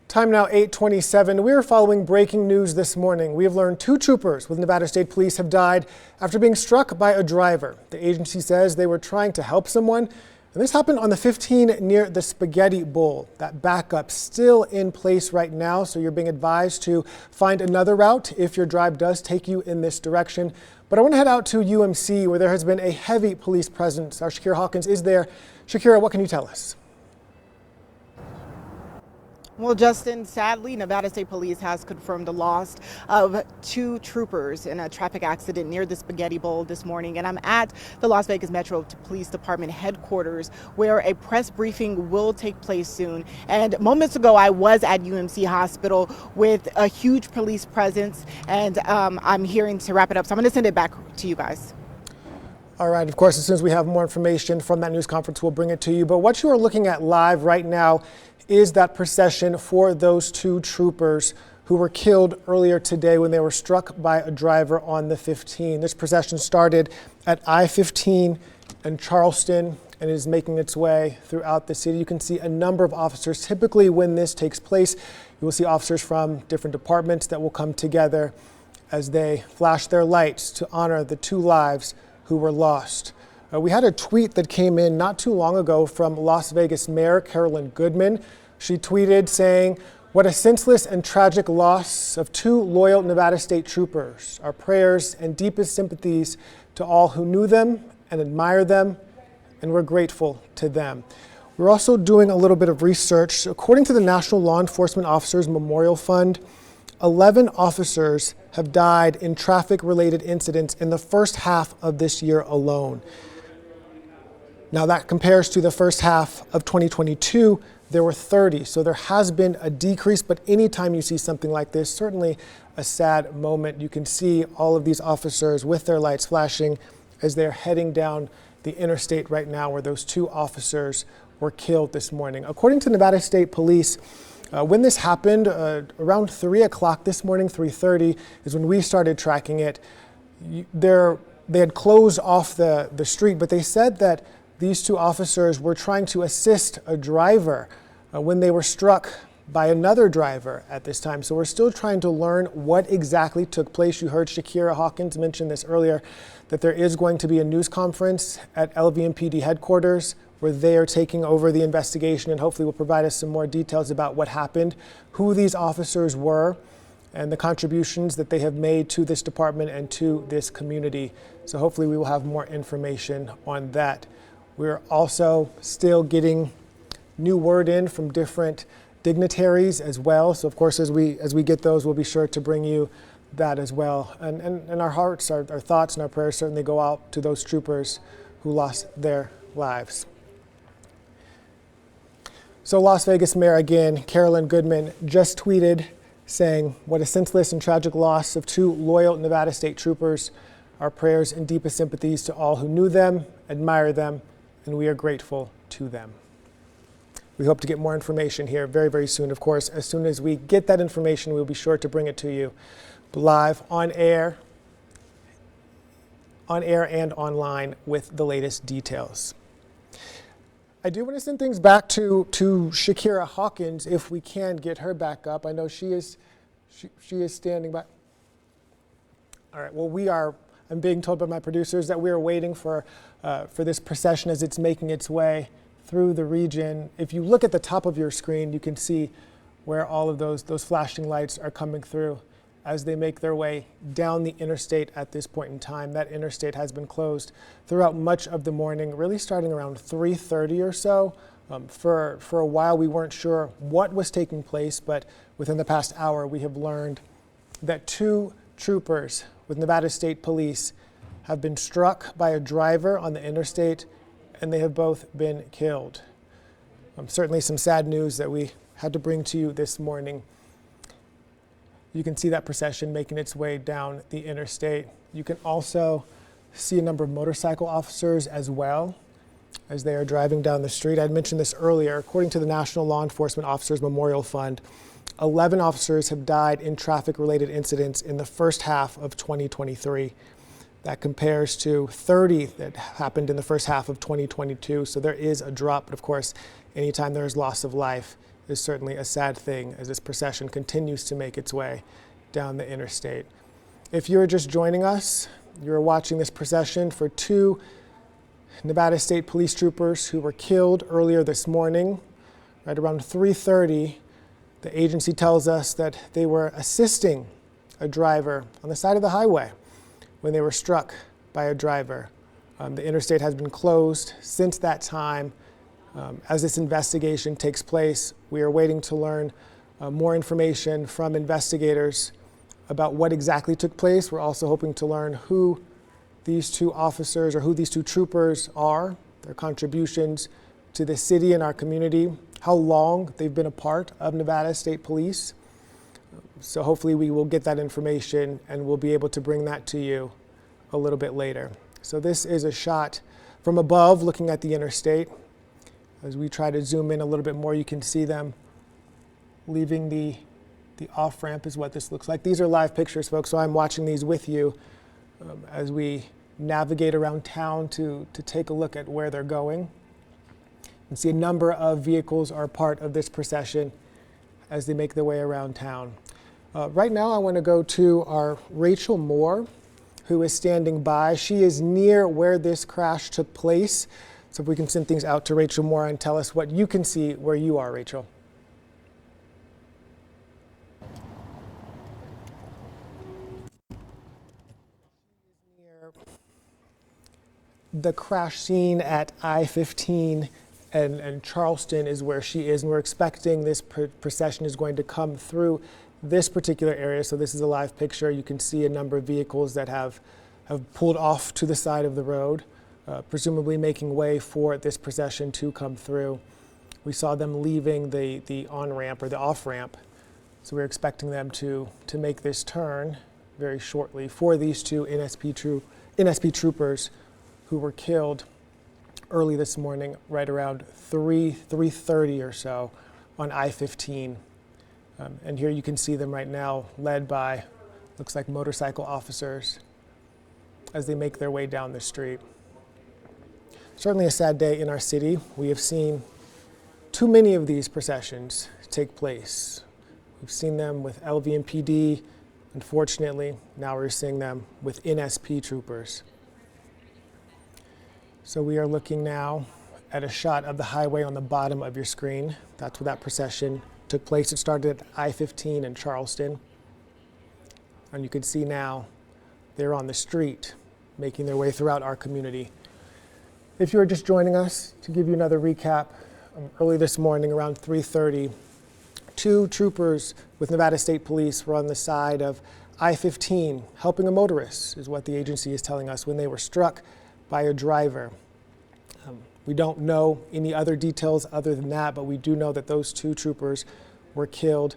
Time now 8:27. We are following breaking news this morning. We have learned 2 troopers with Nevada State Police have died after being struck by a driver. The agency says they were trying to help someone, and this happened on the 15 near the Spaghetti Bowl. That backup still in place right now, so you're being advised to find another route if your drive does take you in this direction. But I want to head out to UMC, where there has been a heavy police presence. Our Shakira Hawkins is there. Shakira, what can you tell us? Well, Justin, sadly, Nevada State Police has confirmed the loss of 2 troopers in a traffic accident near the Spaghetti Bowl this morning. And I'm at the Las Vegas Metro Police Department headquarters, where a press briefing will take place soon. And moments ago, I was at UMC Hospital with a huge police presence, and I'm hearing to wrap it up. So I'm going to send it back to you guys. All right, of course, as soon as we have more information from that news conference, we'll bring it to you. But what you are looking at live right now is that procession for those 2 troopers who were killed earlier today when they were struck by a driver on the 15. This procession started at I-15 in Charleston and is making its way throughout the city. You can see a number of officers. Typically when this takes place, you will see officers from different departments that will come together as they flash their lights to honor the 2 lives who were lost. We had a tweet that came in not too long ago from Las Vegas Mayor Carolyn Goodman. She tweeted saying, "What a senseless and tragic loss of 2 loyal Nevada State troopers. Our prayers and deepest sympathies to all who knew them and admire them, and we're grateful to them." We're also doing a little bit of research. According to the National Law Enforcement Officers Memorial Fund, 11 officers have died in traffic-related incidents in the first half of this year alone. Now that compares to the first half of 2022, there were 30. So there has been a decrease, but anytime you see something like this, certainly a sad moment. You can see all of these officers with their lights flashing as they're heading down the interstate right now, where those 2 officers were killed this morning. According to Nevada State Police, when this happened, around 3 o'clock this morning, 3:30 is when we started tracking it. They had closed off the street, but they said that these 2 officers were trying to assist a driver when they were struck by another driver at this time. So we're still trying to learn what exactly took place. You heard Shakira Hawkins mention this earlier, that there is going to be a news conference at LVMPD headquarters where they are taking over the investigation and hopefully will provide us some more details about what happened, who these officers were, and the contributions that they have made to this department and to this community. So hopefully we will have more information on that. We're also still getting new word in from different dignitaries as well. So of course, as we get those, we'll be sure to bring you that as well. And our hearts, our thoughts and our prayers certainly go out to those troopers who lost their lives. So Las Vegas Mayor again, Carolyn Goodman, just tweeted saying, "What a senseless and tragic loss of 2 loyal Nevada State troopers. Our prayers and deepest sympathies to all who knew them, admire them, and we are grateful to them." We hope to get more information here very, very soon. Of course, as soon as we get that information, we'll be sure to bring it to you live on air and online with the latest details. I do want to send things back to Shakira Hawkins if we can get her back up. I know she is standing by. All right, well, I'm being told by my producers that we are waiting for this procession as it's making its way through the region. If you look at the top of your screen, you can see where all of those flashing lights are coming through as they make their way down the interstate at this point in time. That interstate has been closed throughout much of the morning, really starting around 3:30 or so. For a while, we weren't sure what was taking place, but within the past hour, we have learned that 2 troopers with Nevada State Police have been struck by a driver on the interstate, and they have both been killed. Certainly some sad news that we had to bring to you this morning. You can see that procession making its way down the interstate. You can also see a number of motorcycle officers as well as they are driving down the street. I had mentioned this earlier. According to the National Law Enforcement Officers Memorial Fund, 11 officers have died in traffic-related incidents in the first half of 2023. That compares to 30 that happened in the first half of 2022. So there is a drop, but of course, anytime there is loss of life, is certainly a sad thing as this procession continues to make its way down the interstate. If you're just joining us, you're watching this procession for two Nevada State Police troopers who were killed earlier this morning. Right around 3:30, the agency tells us that they were assisting a driver on the side of the highway when they were struck by a driver. The interstate has been closed since that time. As this investigation takes place, we are waiting to learn more information from investigators about what exactly took place. We're also hoping to learn who these two officers or who these two troopers are, their contributions to the city and our community, how long they've been a part of Nevada State Police. So hopefully we will get that information and we'll be able to bring that to you a little bit later. So this is a shot from above looking at the interstate. As we try to zoom in a little bit more, you can see them leaving the off-ramp is what this looks like. These are live pictures, folks, so I'm watching these with you as we navigate around town to take a look at where they're going. You can see a number of vehicles are part of this procession as they make their way around town. Right now I want to go to our Rachel Moore, who is standing by. She is near where this crash took place. So if we can send things out to Rachel Moore and tell us what you can see where you are, Rachel. The crash scene at I-15 and Charleston is where she is, and we're expecting this procession is going to come through this particular area. So this is a live picture. You can see a number of vehicles that have pulled off to the side of the road, presumably making way for this procession to come through. We saw them leaving the on-ramp or the off-ramp, so we're expecting them to make this turn very shortly for these two NSP troopers who were killed early this morning, right around 3:30 or so on I-15. And here you can see them right now, led by, looks like motorcycle officers, as they make their way down the street. Certainly a sad day in our city. We have seen too many of these processions take place. We've seen them with LVMPD. Unfortunately, now we're seeing them with NSP troopers. So we are looking now at a shot of the highway on the bottom of your screen. That's where that procession took place. It started at I-15 in Charleston. And you can see now they're on the street, making their way throughout our community. If you are just joining us, to give you another recap, early this morning around 3:30, two troopers with Nevada State Police were on the side of I-15 helping a motorist, is what the agency is telling us, when they were struck by a driver. We don't know any other details other than that, but we do know that those two troopers were killed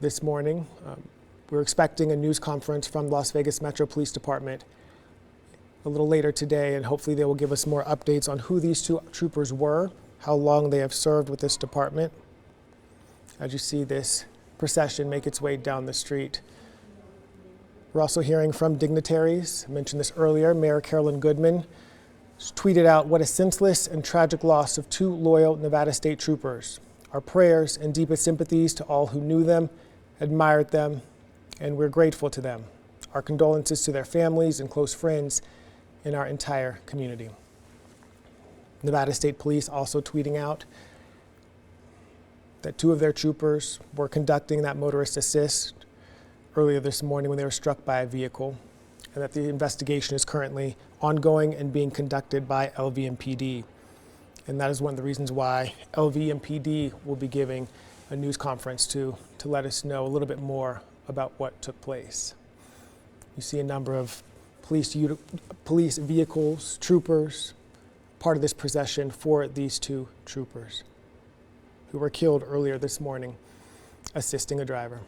this morning. We're expecting a news conference from Las Vegas Metro Police Department a little later today, and hopefully they will give us more updates on who these two troopers were, how long they have served with this department. As you see this procession make its way down the street. We're also hearing from dignitaries. I mentioned this earlier. Mayor Carolyn Goodman tweeted out, "What a senseless and tragic loss of two loyal Nevada State troopers. Our prayers and deepest sympathies to all who knew them, admired them, and we're grateful to them. Our condolences to their families and close friends in our entire community." Nevada State Police also tweeting out that two of their troopers were conducting that motorist assist earlier this morning when they were struck by a vehicle, and that the investigation is currently ongoing and being conducted by LVMPD. And that is one of the reasons why LVMPD will be giving a news conference to let us know a little bit more about what took place. You see a number of police vehicles, troopers, part of this procession for these two troopers who were killed earlier this morning assisting a driver.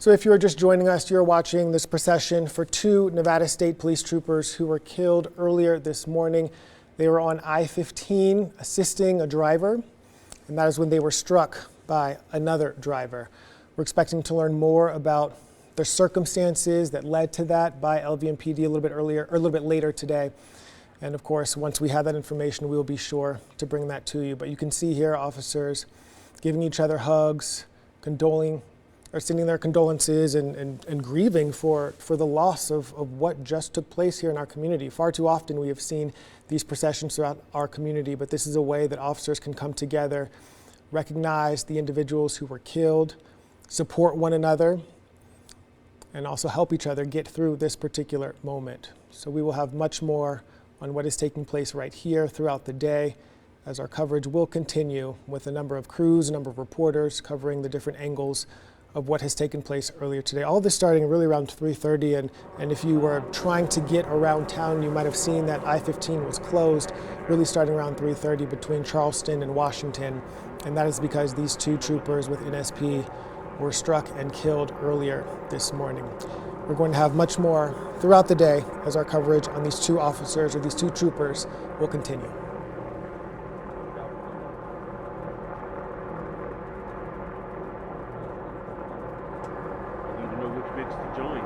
So if you are just joining us, you're watching this procession for two Nevada State Police troopers who were killed earlier this morning. They were on I-15 assisting a driver, and that is when they were struck by another driver. We're expecting to learn more about the circumstances that led to that by LVMPD a little bit earlier, or a little bit later today. And of course, once we have that information, we will be sure to bring that to you. But you can see here officers giving each other hugs, sending their condolences and grieving for the loss of what just took place here in our community. Far too often we have seen these processions throughout our community, but this is a way that officers can come together, recognize the individuals who were killed, support one another, and also help each other get through this particular moment. So we will have much more on what is taking place right here throughout the day, as our coverage will continue with a number of crews, a number of reporters covering the different angles of what has taken place earlier today. All this starting really around 3:30, and if you were trying to get around town, you might have seen that I-15 was closed, really starting around 3:30 between Charleston and Washington, and that is because these two troopers with NSP were struck and killed earlier this morning. We're going to have much more throughout the day as our coverage on these two officers or these two troopers will continue. Know which bits to join.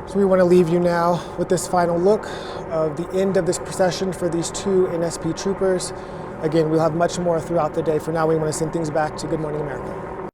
So we want to leave you now with this final look of the end of this procession for these two NSP troopers. Again, we'll have much more throughout the day. For now, we want to send things back to Good Morning America.